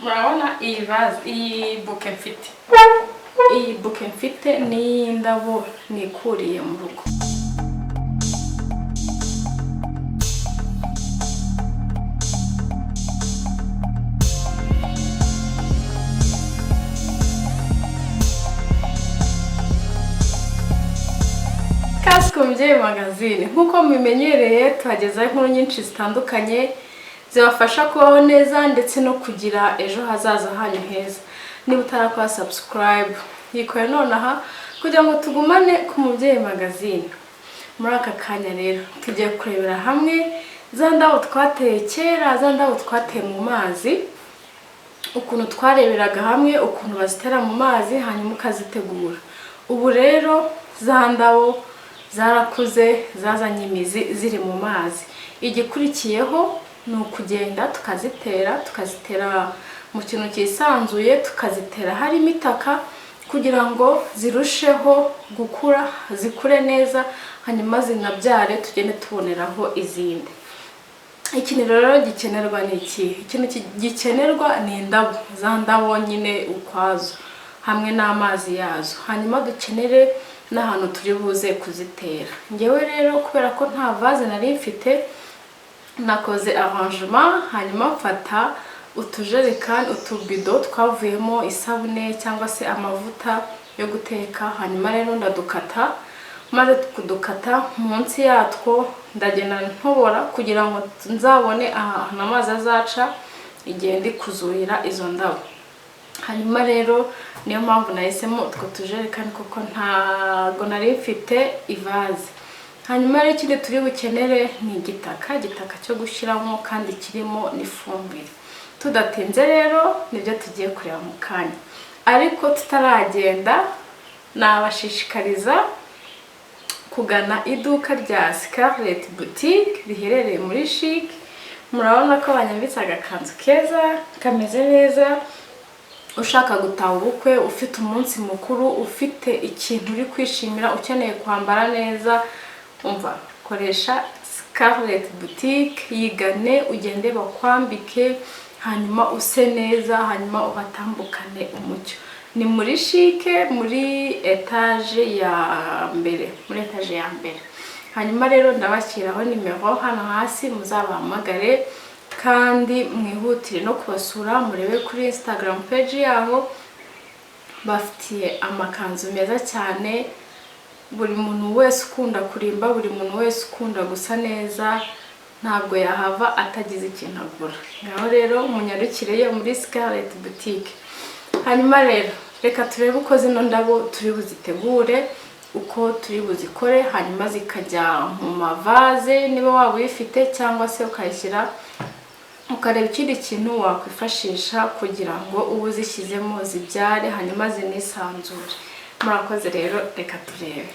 murabona iyi vase iyi bouquet mfite ni indabo nikuriye mu rugo. Umubyeyi magazine nkuko mumenyereye tuhageza inkuru nyinshi zitandukanye zibafasha kubaho neza ndetse no kugira ejo hazaza hanyu heza. Niba utarakora subscribe yikore nonaha kugira ngo tugumane ku Mubyeyi magazine. Muri aka kanya rero tugiye kurebera hamwe za ndabo twateye kera, za ndabo twateye mu mazi, ukuntu twareberaga hamwe ukuntu bazitera mu mazi hanyuma ukazitegura. Ubu rero za ndabo zarakuze zazanye imizi ziri mu mazi. Igikurikiyeho ni ukugenda tukazitera mu kintu cyisanzuye, tukazitera harimo itaka kugira ngo zirusheho gukura, zikure neza, hanyuma zinabyare tugende tuboneraho izindi. Ikintu rero gikenerwa ni iki? Ikintu gikenerwa ni indabo, za ndabo nyine ukwazo hamwe n'amazi yazo, hanyuma dukenere n'ahantu turi buze kuzitera. Ngewe rero kubera ko nta vase nari mfite, nakoze arrangement, hanyuma mfata utujerekani, utubido twavuyemo isabune cyangwa se amavuta yo guteka, hanyuma rero ndadukata. Maze kudukata munsi yatwo ndagenda ntobora kugira ngo nzabone ahantu amazi azaca igihe ndi kuzurira izo ndabo. Hanyuma rero niyo mpamvu nahisemo utwo tujerekani kuko ntago nari mfite ivase. Hanyuma rero ikindi turi bukenere ni igitaka cyo gushyiramo kandi kirimo n'ifumbire. Tudatinze rero nibyo tugiye kureba mu kanya, ariko tutaragenda nabashishikariza kugana iduka rya Scarlet Boutique riherereye muri Chic. Murabona ko banyambitse agakanzu keza kameze neza. Ushaka gutaha ubukwe, ufite umunsi mukuru, ufite ikintu uri kwishimira, ukeneye kwambara neza, umva koresha Scarlet Boutique, yigane ugende bakwambike hanyuma use neza, hanyuma ubatambukane umucyo. Ni muri Chic, muri etage ya mbere, Hanyuma rero ndabashyiraho nimero hano hasi, muzabahamagare kandi mwihutire no kubasura, murebe kuri Instagram page yaho. Bafitiye amakanzu meza cyane, buri muntu wese ukunda kurimba, buri muntu wese ukunda gusa neza ntabwo yahava atagize ikintu agura. Ngaho rero munyarukireyo muri Scarlet Boutique. Hanyuma rero reka turebe uko zino ndabo turi buzitegure, uko turi buzikore, hanyuma zikajya mu mavase niba waba uyifite, cyangwa se ukayishyira ukareba ikindi kintu wakwifashisha kugira ngo ubu zishyizemo zibyare hanyuma zinisanzure. Murakoze rero, reka turebe.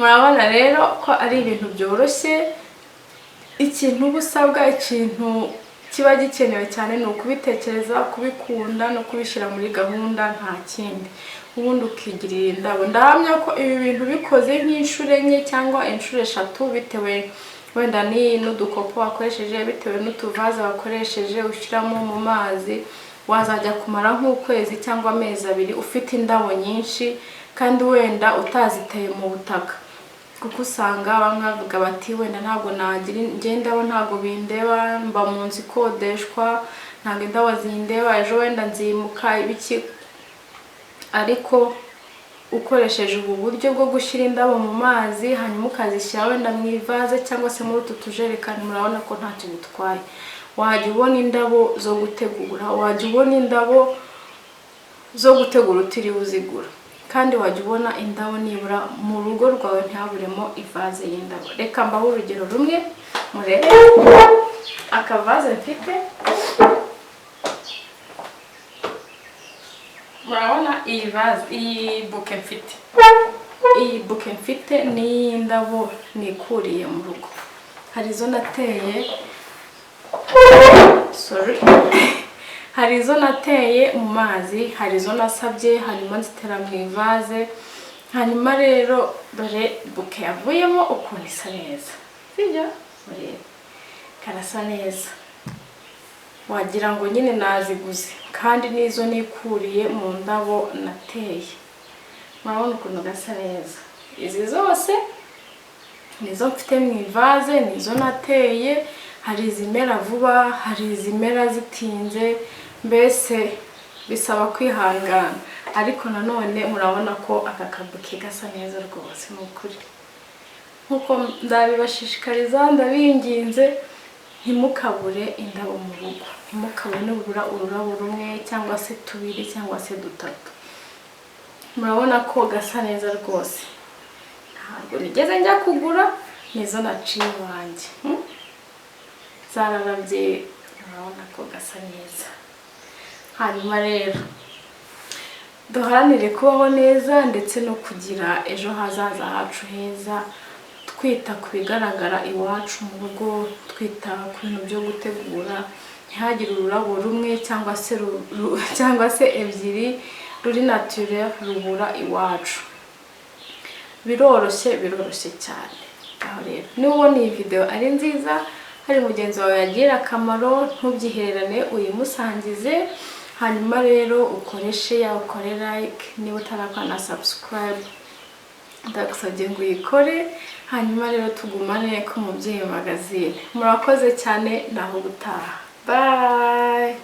murabona rero ko ari ibintu byoroshye. Ikintu busabwa, ikintu kiba gikenewe cyane ni ukubitekereza, kubikunda no kubishyira muri gahunda, nta kindi. Ubundi ukigirira indabo. Ndahamya ko ibi bintu bikoze nk'inshuro enye cyangwa inshuro eshatu, bitewe wenda ni n'udukopo wakoresheje, bitewe n'utuvaze wakoresheje, ushyiramo mu mazi, wazajya kumara nk'ukwezi cyangwa amezi abiri ufite indabo nyinshi, kandi wenda utaziteye mu butaka. Kuko usanga bamwe bavuga bati wenda ntabwo nagira indabo, ntabwo bindeba, mba mu nzu ikodeshwa, ntabwo indabo zindeba, ejo wenda nzimuka ibiki. Ariko ukoresheje ubu buryo bwo gushyira indabo mu mazi, hanyuma ukazishyira wenda mu ivaze cyangwa se muri utu tujerekani, murabona ko ntacyo bitwaye. Wajya ubona indabo zo gutegura, wajya ubona indabo zo gutegura utiriwe uzigura, kandi wajya ubona indabo nibura mu rugo rwawe ntihaburemo ivaze y'indabo. Reka mbaho urugero rumwe murebe akavaze mfite. Murabona iyi vaze, iyi buke mfite ni indabo nikuriye mu rugo. Hari izo nateye hari izo nateye mu mazi, hari izo nasabye, hanyuma nzitera mu ivaze. Hanyuma rero dore buke yavuyemo ukuntu isa neza, sibyo? Murebe karasa neza, wagira ngo nyine naziguze, kandi nizo nikuriye mu ndabo nateye. Murabona ukuntu gasa neza. Izi zose nizo mfite mu ivaze, nizo nateye. Hari izimera vuba, hari izimera zitinze, mbese bisaba kwihangana. Ariko nanone murabona ko aka kabuke gasa neza rwose. Ni ukuri, nkuko ndabibashishikariza, ndabinginze, ntimukabure indabo mu rugo, ntimukabure nibura ururabo rumwe cyangwa se tubiri cyangwa se dutatu. Murabona ko gasa neza rwose. Ntabwo nigeze njya kugura, nizo naciye iwanjye, zararabye. Murabona ko gasa neza. Hanyuma rero duharanire kubaho neza ndetse no kugira ejo hazaza hacu heza, twita ku bigaragara iwacu mu rugo, twita ku bintu byo gutegura. Ntihagire ururabo rumwe cyangwa se ebyiri ruri naturel rubura iwacu. Biroroshye cyane. Aho rero niba ubona iyi video ari nziza, hari mugenzi wawe yagira akamaro, ntubyihererane, uyimusangize. Hanyuma rero ukore share, ukore like, niba utarakora na subscribe ndagusabye ngo uyikore. Hanyuma rero tugumane ku Umubyeyi magazine. Murakoze cyane, naho gutaha. Bye.